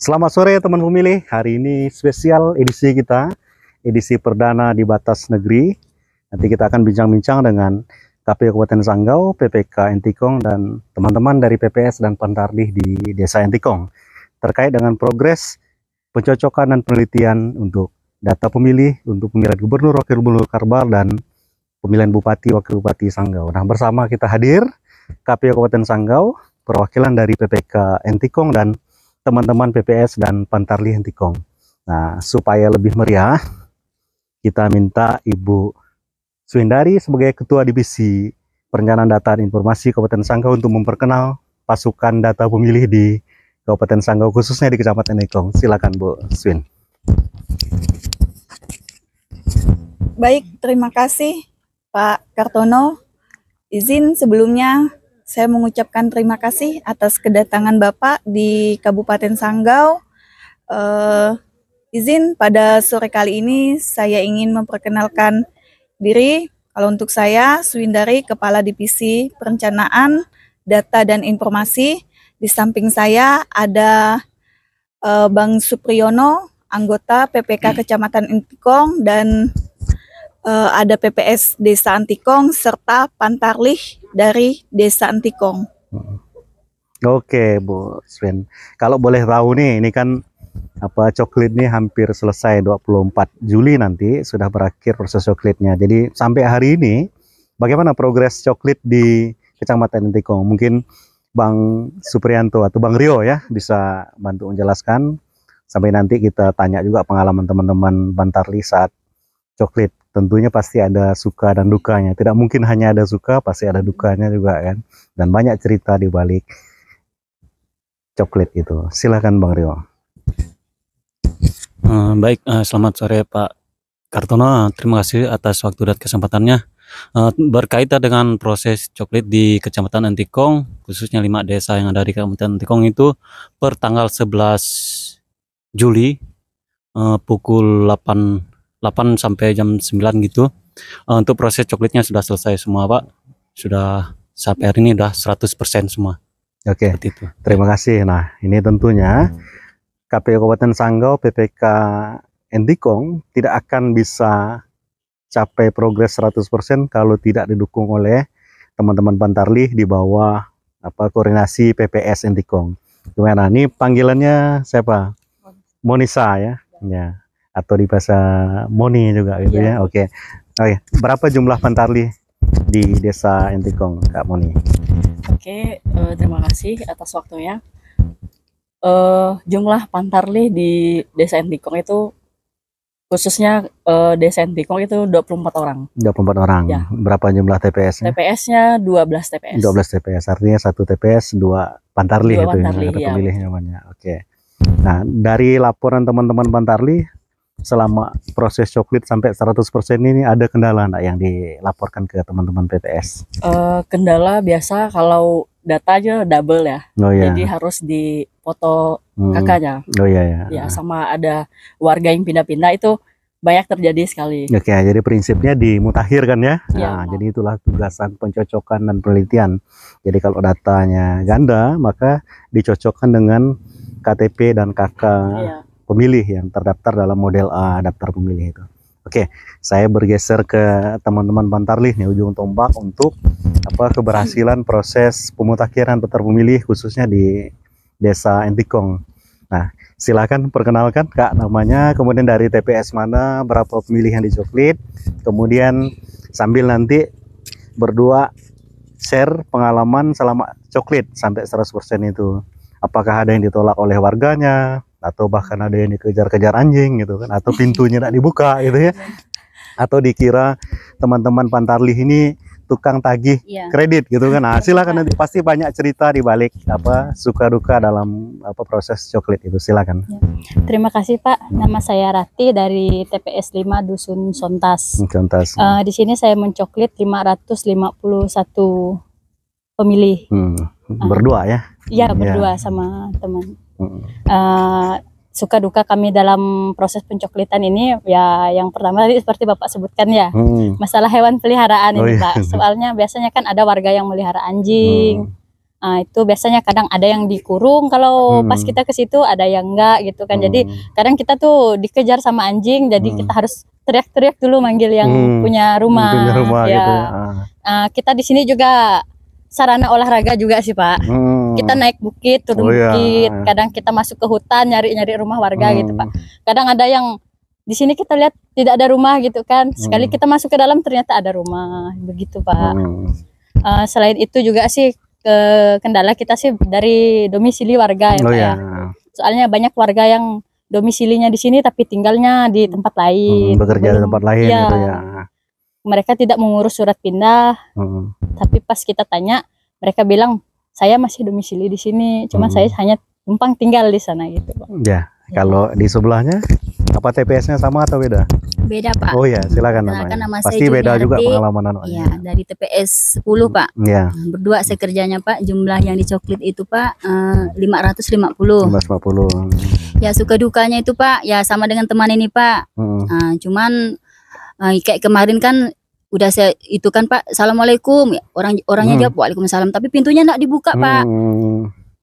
Selamat sore teman pemilih, hari ini spesial edisi kita, edisi perdana di batas negeri. Nanti kita akan bincang-bincang dengan KPU Kabupaten Sanggau, PPK Entikong, dan teman-teman dari PPS dan Pantarlih di Desa Entikong terkait dengan progres pencocokan dan penelitian untuk data pemilih, untuk pemilihan gubernur, wakil gubernur Kalbar, dan pemilihan bupati, wakil bupati Sanggau. Nah, bersama kita hadir KPU Kabupaten Sanggau, perwakilan dari PPK Entikong, dan teman-teman PPS dan Pantarlih Entikong. Nah, supaya lebih meriah, kita minta Ibu Suindari sebagai Ketua Divisi Perencanaan Data dan Informasi Kabupaten Sanggau untuk memperkenal pasukan data pemilih di Kabupaten Sanggau, khususnya di Kecamatan Entikong. Silakan Bu Swin. Baik, terima kasih Pak Kartono. Izin sebelumnya saya mengucapkan terima kasih atas kedatangan Bapak di Kabupaten Sanggau. Izin pada sore kali ini saya ingin memperkenalkan diri. Kalau untuk saya, Suindari, Kepala Divisi Perencanaan, Data dan Informasi. Di samping saya ada Bang Supriyono, anggota PPK Kecamatan Entikong, dan ada PPS Desa Entikong serta Pantarlih dari Desa Entikong. Oke Bu Swin, kalau boleh tahu nih, ini kan coklit ini hampir selesai, 24 Juli nanti sudah berakhir proses coklitnya. Jadi sampai hari ini bagaimana progres coklit di Kecamatan Entikong? Mungkin Bang Supriyanto atau Bang Rio ya bisa bantu menjelaskan, sampai nanti kita tanya juga pengalaman teman-teman Pantarlih saat coklit. Tentunya pasti ada suka dan dukanya. Tidak mungkin hanya ada suka, pasti ada dukanya juga kan. Dan banyak cerita di balik coklit itu. Silakan Bang Rio. Baik, selamat sore Pak Kartono. Terima kasih atas waktu dan kesempatannya. Berkaitan dengan proses coklit di Kecamatan Entikong, khususnya 5 desa yang ada di Kecamatan Entikong itu, per tanggal 11 Juli pukul 8 sampai jam 9 gitu. Untuk proses coklitnya sudah selesai semua Pak. Sudah sampai hari ini udah 100% semua. Oke, itu. Terima kasih. Nah, ini tentunya KPU Kabupaten Sanggau, PPK Entikong tidak akan bisa capai progres 100% kalau tidak didukung oleh teman-teman Pantarlih di bawah koordinasi PPS Entikong. Gimana? Ini panggilannya siapa? Monisa ya. Ya. Atau di bahasa Moni juga gitu ya. Oke. Berapa jumlah Pantarlih di Desa Entikong, Kak Moni? Oke, terima kasih atas waktunya. Jumlah Pantarlih di Desa Entikong itu, khususnya Desa Entikong itu 24 orang. 24 orang. Ya. Berapa jumlah TPS-nya? TPS-nya 12 TPS. 12 TPS. Artinya 1 TPS 2 Pantarlih itu Pantarlih, ya, pemilih namanya. Oke. Nah, dari laporan teman-teman Pantarlih, selama proses coklit sampai 100% ini ada kendala enggak yang dilaporkan ke teman-teman PPS? Kendala biasa kalau data aja double ya. Oh, iya. Jadi harus dipoto kakaknya. Oh iya. Ya, sama ada warga yang pindah-pindah itu banyak terjadi sekali. Oke, jadi prinsipnya dimutakhir kan ya? Ya, jadi itulah tugasan pencocokan dan penelitian. Jadi kalau datanya ganda, maka dicocokkan dengan KTP dan KK. Ya. Pemilih yang terdaftar dalam model A daftar pemilih itu. Oke, saya bergeser ke teman-teman Pantarlih nih, ujung tombak untuk keberhasilan proses pemutakhiran daftar pemilih khususnya di Desa Entikong. Nah, silakan perkenalkan Kak namanya, kemudian dari TPS mana, berapa pemilih yang dicoklit, kemudian sambil nanti berdua share pengalaman selama coklit sampai 100% itu. Apakah ada yang ditolak oleh warganya, atau bahkan ada yang dikejar-kejar anjing gitu kan, atau pintunya tidak dibuka gitu ya, atau dikira teman-teman Pantarlih ini tukang tagih Iya. kredit gitu kan. Nah, silakan nanti pasti banyak cerita di balik apa suka duka dalam apa proses coklit itu. Silakan. Terima kasih Pak. Nama saya Rati dari TPS 5 Dusun Sontas. Contoh. Di sini saya mencoklit 551 pemilih. Berdua ya. Iya, berdua sama teman. Hmm. Suka duka kami dalam proses pencoklitan ini ya, yang pertama tadi seperti Bapak sebutkan ya, masalah hewan peliharaan Oh, ini iya. Pak. Soalnya biasanya kan ada warga yang melihara anjing. Itu biasanya kadang ada yang dikurung kalau pas kita ke situ, ada yang enggak gitu kan. Jadi kadang kita tuh dikejar sama anjing, jadi kita harus teriak-teriak dulu manggil yang punya rumah. Punya rumah Ya. gitu ya. Kita di sini juga sarana olahraga juga sih Pak. Kita naik bukit, turun Oh, iya. bukit. Kadang kita masuk ke hutan nyari-nyari rumah warga gitu Pak. Kadang ada yang di sini kita lihat tidak ada rumah gitu kan. Sekali kita masuk ke dalam ternyata ada rumah, begitu Pak. Selain itu juga sih kendala kita sih dari domisili warga ya Oh Pak ya. ya. Soalnya banyak warga yang domisilinya di sini tapi tinggalnya di tempat lain. Bekerja di tempat lain Iya. gitu ya. Mereka tidak mengurus surat pindah. Tapi pas kita tanya, mereka bilang saya masih domisili di sini, cuma saya hanya numpang tinggal di sana gitu Pak. Ya, kalau di sebelahnya apa TPS-nya sama atau beda? Beda Pak. Oh ya, silakan Perkenalkan, namanya. nama saya Pasti beda juga Juliarti. pengalaman anaknya. Iya, dari TPS 10 Pak. Iya. Berdua saya kerjanya Pak. Jumlah yang dicoklit itu Pak 550. 550. Ya suka dukanya itu Pak, ya sama dengan teman ini Pak. Cuman kayak kemarin kan udah saya itu kan Pak, assalamualaikum. Orangnya jawab waalaikumsalam, tapi pintunya enggak dibuka Pak.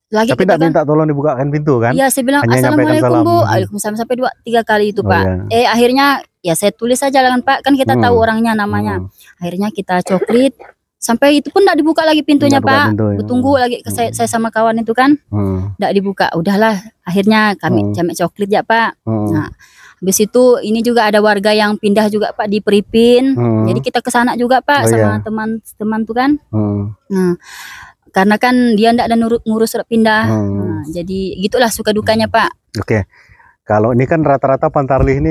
Lagi Tapi kita tidak minta tolong dibukakan pintu kan? Iya, saya bilang Hanya nyampaikan assalamualaikum salam. Bu, waalaikumsalam sampai 2-3 kali itu Oh, Pak. iya. Akhirnya ya saya tulis saja kan Pak, kan kita tahu orangnya namanya. Akhirnya kita coklit sampai itu pun enggak dibuka lagi pintunya Nggak buka Pak. pintu, ya. Tunggu lagi saya sama kawan itu kan enggak dibuka. Udahlah, akhirnya kami jamek coklit ya Pak. Nah, habis itu ini juga ada warga yang pindah juga Pak di Peripin. Jadi kita ke sana juga Pak Oh, sama iya. teman-teman tuh kan. Nah, karena kan dia enggak ada ngurus surat pindah. Nah, jadi gitulah suka dukanya Pak. Oke. Kalau ini kan rata-rata Pantarlih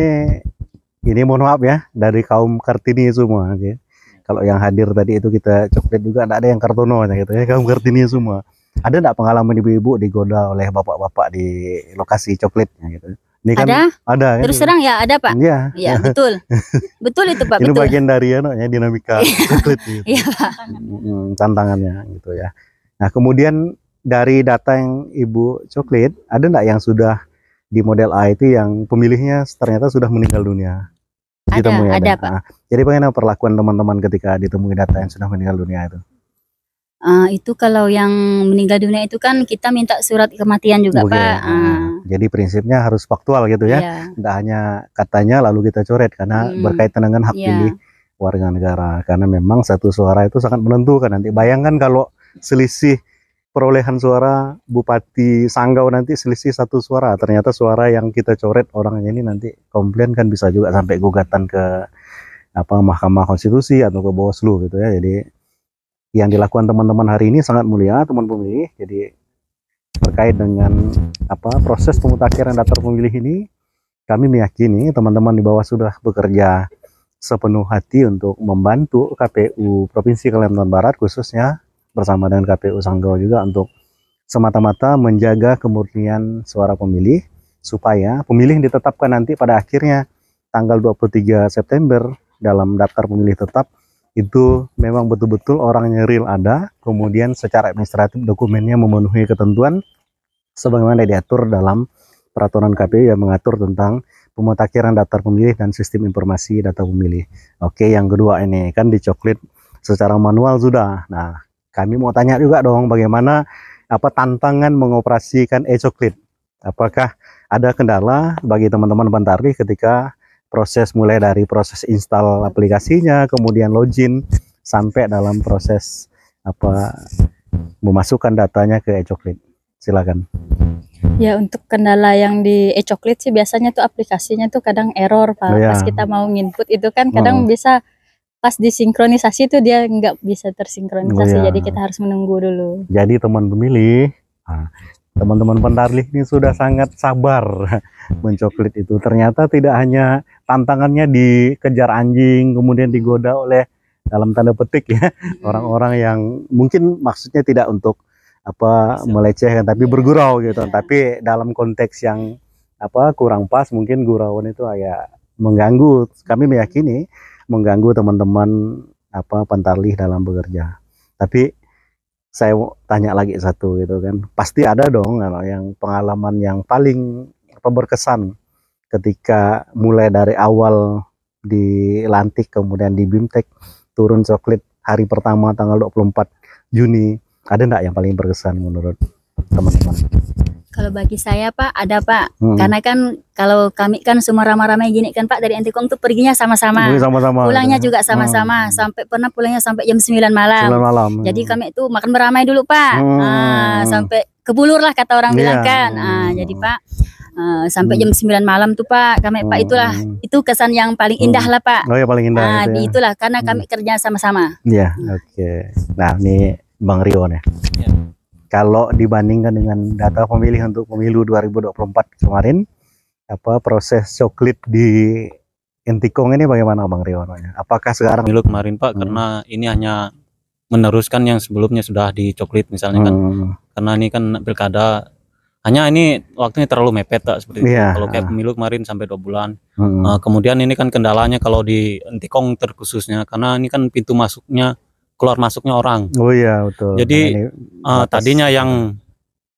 ini mohon maaf ya, dari kaum Kartini semua gitu. Kalau yang hadir tadi itu kita coklit juga enggak ada yang Kartono gitu ya, kaum Kartini semua. Ada enggak pengalaman ibu-ibu digoda oleh bapak-bapak di lokasi coklitnya gitu? Ini kan ada kan? Terus terang ya ada Pak. Iya. Iya, betul. Betul itu Pak, Ini betul. bagian dari dinamika coklit gitu. Iya Pak. Tantangannya gitu ya. Nah, kemudian dari data yang Ibu coklit, ada enggak yang sudah di model A itu yang pemilihnya ternyata sudah meninggal dunia? Ditemui Ada Pak. Nah, jadi bagaimana perlakuan teman-teman ketika ditemui data yang sudah meninggal dunia itu? Itu kalau yang meninggal dunia itu kan kita minta surat kematian juga Oke. Pak. Jadi prinsipnya harus faktual gitu ya. Iya. Tidak hanya katanya lalu kita coret karena berkaitan dengan hak Iya. pilih warga negara. Karena memang satu suara itu sangat menentukan. Nanti bayangkan kalau selisih perolehan suara Bupati Sanggau nanti selisih 1 suara. Ternyata suara yang kita coret orangnya ini nanti komplain kan bisa juga sampai gugatan ke Mahkamah Konstitusi atau ke Bawaslu gitu ya. Jadi yang dilakukan teman-teman hari ini sangat mulia teman pemilih. Jadi terkait dengan proses pemutakhiran daftar pemilih ini, kami meyakini teman-teman di bawah sudah bekerja sepenuh hati untuk membantu KPU Provinsi Kalimantan Barat khususnya bersama dengan KPU Sanggau juga untuk semata-mata menjaga kemurnian suara pemilih supaya pemilih ditetapkan nanti pada akhirnya tanggal 23 September dalam daftar pemilih tetap itu memang betul-betul orangnya real ada, kemudian secara administratif dokumennya memenuhi ketentuan sebagaimana diatur dalam peraturan KPU yang mengatur tentang pemutakhiran daftar pemilih dan sistem informasi data pemilih. Oke, yang kedua ini kan dicoklit secara manual sudah. Nah, kami mau tanya juga dong bagaimana tantangan mengoperasikan e-coklit. Apakah ada kendala bagi teman-teman Pantarlih ketika mulai dari proses install aplikasinya, kemudian login sampai dalam proses memasukkan datanya ke e-coklit. Silakan. Ya, untuk kendala yang di e-coklit sih biasanya tuh aplikasinya tuh kadang error Pak. Oh, ya. Pas kita mau nginput itu kan kadang bisa pas disinkronisasi tuh dia nggak bisa tersinkronisasi. Oh, ya. Jadi kita harus menunggu dulu. Jadi teman pemilih, teman-teman Pantarlih ini sudah sangat sabar mencoklit itu. Ternyata tidak hanya tantangannya dikejar anjing, kemudian digoda oleh dalam tanda petik ya, orang-orang yang mungkin maksudnya tidak untuk melecehkan, tapi bergurau gitu. Tapi dalam konteks yang kurang pas, mungkin gurauan itu agak mengganggu. Kami meyakini mengganggu teman-teman Pantarlih dalam bekerja. Tapi saya tanya lagi satu gitu kan, pasti ada dong yang pengalaman yang paling berkesan ketika mulai dari awal dilantik kemudian di BIMTEK turun coklit hari pertama tanggal 24 Juni. Ada enggak yang paling berkesan menurut teman-teman? Kalau bagi saya Pak, ada Pak. Karena kan kalau kami kan semua ramai-ramai gini kan Pak, dari Entikong tuh perginya sama-sama. Pulangnya juga sama-sama. Sampai pernah pulangnya sampai jam 9 malam. 9 malam. Jadi kami tuh makan beramai dulu Pak. Sampai kebulur lah kata orang bilang kan. Jadi Pak, sampai jam 9 malam tuh Pak, kami Pak itu kesan yang paling indah lah Pak. Oh ya, paling indah. Itulah karena kami kerja sama-sama. Iya, oke. Nah, ini Bang Rio nih. Ya. Kalau dibandingkan dengan data pemilih untuk pemilu 2024 kemarin, proses coklit di Entikong ini bagaimana Bang Rio? Apakah sekarang pemilu kemarin Pak, karena ini hanya meneruskan yang sebelumnya sudah dicoklit misalnya kan, karena ini kan pilkada, hanya ini waktunya terlalu mepet tak seperti itu. Kalau kayak pemilu kemarin sampai 2 bulan. Kemudian ini kan kendalanya kalau di Entikong terkhususnya, karena ini kan pintu masuknya keluar masuknya orang. Oh iya betul. Jadi tadinya yang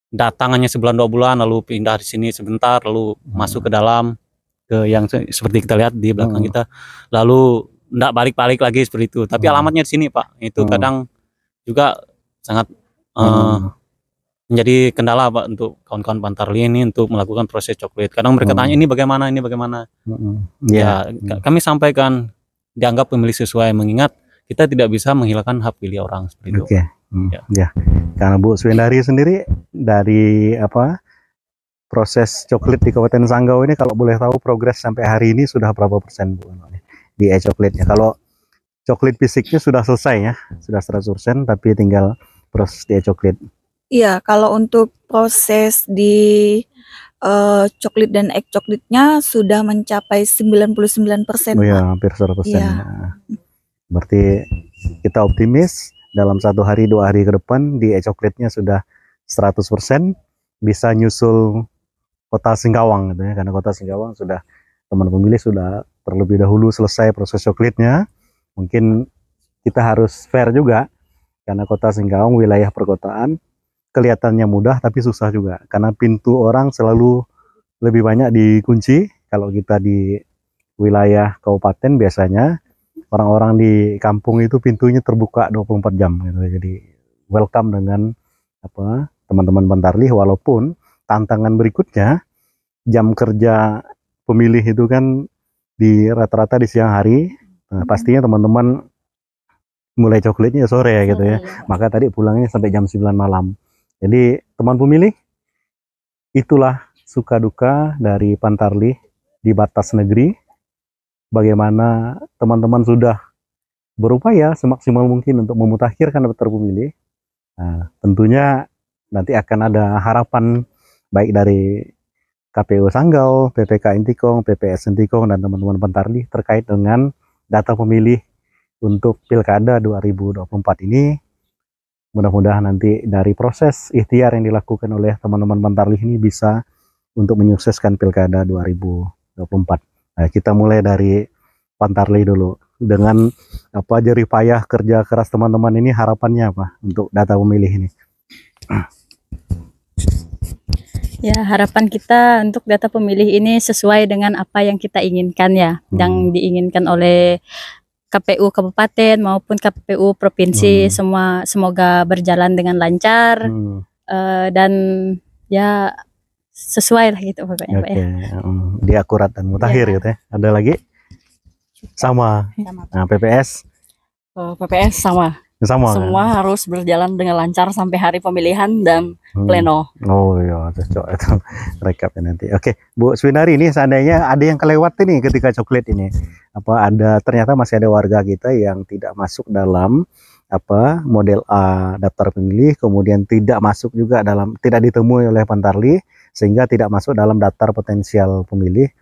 datang hanya sebulan 2 bulan lalu pindah di sini sebentar lalu masuk ke dalam ke yang seperti kita lihat di belakang kita, lalu enggak balik-balik lagi seperti itu. Tapi alamatnya di sini Pak. Itu kadang juga sangat menjadi kendala Pak untuk kawan-kawan Pantarlih ini untuk melakukan proses coklit. Kadang mereka tanya ini bagaimana, ini bagaimana. Ya, kami sampaikan dianggap pemilih sesuai, mengingat kita tidak bisa menghilangkan hak pilih orang seperti itu. Ya. Karena Bu Suwendari sendiri dari proses coklit di Kabupaten Sanggau ini, kalau boleh tahu progres sampai hari ini sudah berapa persen Bu di e-coklitnya? Kalau coklit fisiknya sudah selesai ya, sudah 100%, tapi tinggal proses di e-coklit. Iya, kalau untuk proses di coklit dan e-coklitnya sudah mencapai 99%. Oh ya, hampir 100%. Ya. Berarti kita optimis dalam 1 hari 2 hari ke depan di e-coklitnya sudah 100%, bisa nyusul Kota Singkawang gitu ya, karena Kota Singkawang sudah teman pemilih sudah terlebih dahulu selesai proses coklitnya. Mungkin kita harus fair juga, karena Kota Singkawang wilayah perkotaan kelihatannya mudah tapi susah juga, karena pintu orang selalu lebih banyak dikunci. Kalau kita di wilayah kabupaten biasanya orang-orang di kampung itu pintunya terbuka 24 jam gitu. Jadi welcome dengan teman-teman Pantarlih, walaupun tantangan berikutnya jam kerja pemilih itu kan di rata-rata di siang hari. Pastinya teman-teman mulai coklitnya sore ya gitu ya. Maka tadi pulangnya sampai jam 9 malam. Jadi teman pemilih, itulah suka duka dari Pantarlih di batas negeri. Bagaimana teman-teman sudah berupaya semaksimal mungkin untuk memutakhirkan daftar pemilih. Nah, tentunya nanti akan ada harapan baik dari KPU Sanggau, PPK Entikong, PPS Entikong, dan teman-teman Pantarlih terkait dengan data pemilih untuk Pilkada 2024 ini. Mudah-mudahan nanti dari proses ikhtiar yang dilakukan oleh teman-teman Pantarlih ini bisa untuk menyukseskan Pilkada 2024. Nah, kita mulai dari Pantarlih dulu. Dengan jerih payah kerja keras teman-teman ini, harapannya apa untuk data pemilih ini? Ya, harapan kita untuk data pemilih ini sesuai dengan apa yang kita inginkan ya, yang diinginkan oleh KPU Kabupaten maupun KPU Provinsi. Semua semoga berjalan dengan lancar dan ya sesuai lah gitu pokoknya Pak ya. Dia akurat dan mutakhir gitu ya. Ada lagi? Sama. Nah, PPS? PPS sama. Semua kan? harus berjalan dengan lancar sampai hari pemilihan dan pleno. Oh iya, cocok itu rekapnya nanti. Oke, Bu Suwendari, ini seandainya ada yang kelewat ini ketika coklit ini, ternyata masih ada warga kita yang tidak masuk dalam model A daftar pemilih, kemudian tidak masuk juga tidak ditemui oleh Pantarlih, sehingga tidak masuk dalam daftar potensial pemilih.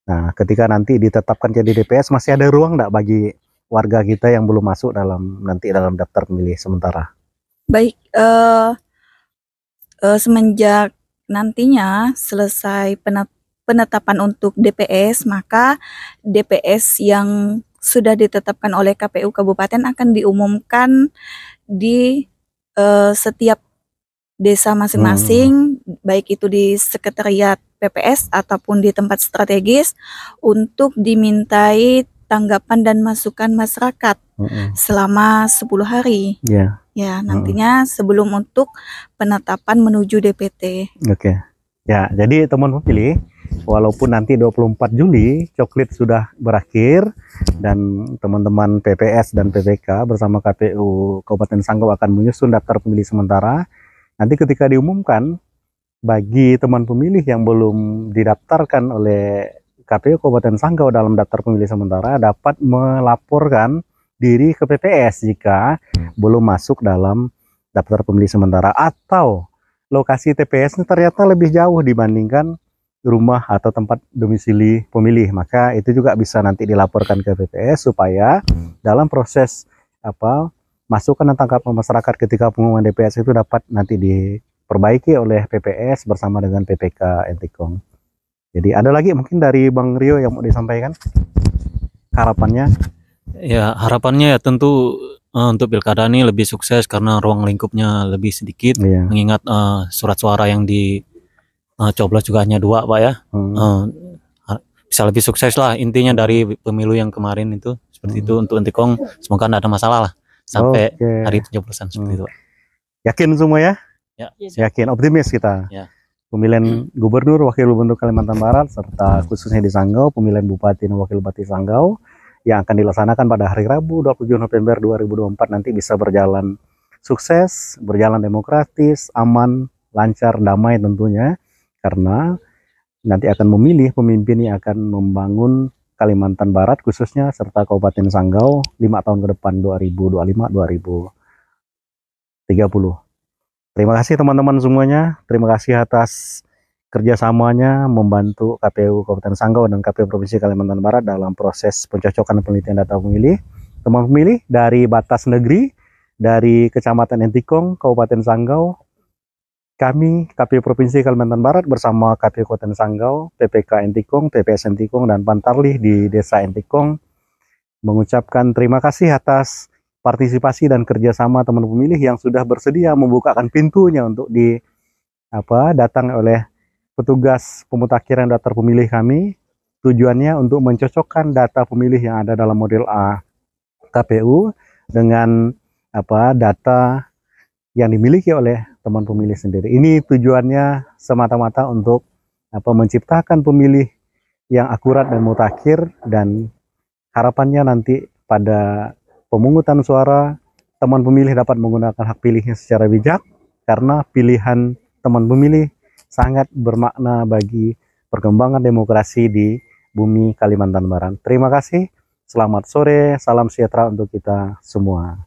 Nah, ketika nanti ditetapkan jadi DPS, masih ada ruang enggak bagi warga kita yang belum masuk nanti dalam daftar pemilih sementara? Baik, semenjak nantinya selesai penetapan untuk DPS, maka DPS yang sudah ditetapkan oleh KPU Kabupaten akan diumumkan di setiap desa masing-masing, baik itu di sekretariat PPS ataupun di tempat strategis, untuk dimintai tanggapan dan masukan masyarakat selama 10 hari. Ya, nantinya sebelum untuk penetapan menuju DPT. Oke. Ya, jadi teman pemilih, walaupun nanti 24 Juli coklit sudah berakhir dan teman-teman PPS dan PPK bersama KPU Kabupaten Sanggau akan menyusun daftar pemilih sementara, nanti ketika diumumkan, bagi teman pemilih yang belum didaftarkan oleh KPU Kabupaten Sanggau dalam daftar pemilih sementara dapat melaporkan diri ke PPS jika belum masuk dalam daftar pemilih sementara, atau lokasi TPS ini ternyata lebih jauh dibandingkan rumah atau tempat domisili pemilih, maka itu juga bisa nanti dilaporkan ke PPS supaya dalam proses masukan dan tanggapan masyarakat ketika pengumuman DPS itu dapat nanti diperbaiki oleh PPS bersama dengan PPK Entikong. Jadi ada lagi mungkin dari Bang Rio yang mau disampaikan harapannya? Ya, harapannya ya tentu untuk pilkada ini lebih sukses karena ruang lingkupnya lebih sedikit, mengingat surat suara yang dicoblos juga hanya 2, Pak ya. Bisa lebih sukses lah intinya dari pemilu yang kemarin itu, seperti itu untuk Entikong. Semoga tidak ada masalah lah sampai hari pencoblosan seperti itu, Pak. Yakin semua ya? Ya. Yakin, optimis kita. Ya. Pemilihan gubernur, wakil gubernur Kalimantan Barat, serta khususnya di Sanggau, pemilihan bupati dan wakil bupati Sanggau yang akan dilaksanakan pada hari Rabu 27 November 2024 nanti bisa berjalan sukses, berjalan demokratis, aman, lancar, damai tentunya, karena nanti akan memilih pemimpin yang akan membangun Kalimantan Barat khususnya serta Kabupaten Sanggau 5 tahun ke depan 2025-2030. Terima kasih teman-teman semuanya, terima kasih atas kerjasamanya membantu KPU Kabupaten Sanggau dan KPU Provinsi Kalimantan Barat dalam proses pencocokan penelitian data pemilih. Teman pemilih dari batas negeri, dari Kecamatan Entikong, Kabupaten Sanggau, kami KPU Provinsi Kalimantan Barat bersama KPU Kabupaten Sanggau, PPK Entikong, PPS Entikong, dan Pantarlih di Desa Entikong mengucapkan terima kasih atas partisipasi dan kerjasama teman pemilih yang sudah bersedia membukakan pintunya untuk datang oleh petugas pemutakhiran daftar pemilih kami. Tujuannya untuk mencocokkan data pemilih yang ada dalam model A KPU dengan data yang dimiliki oleh teman pemilih sendiri. Ini tujuannya semata-mata untuk menciptakan pemilih yang akurat dan mutakhir, dan harapannya nanti pada pemungutan suara teman pemilih dapat menggunakan hak pilihnya secara bijak, karena pilihan teman pemilih sangat bermakna bagi perkembangan demokrasi di bumi Kalimantan Barat. Terima kasih, selamat sore, salam sejahtera untuk kita semua.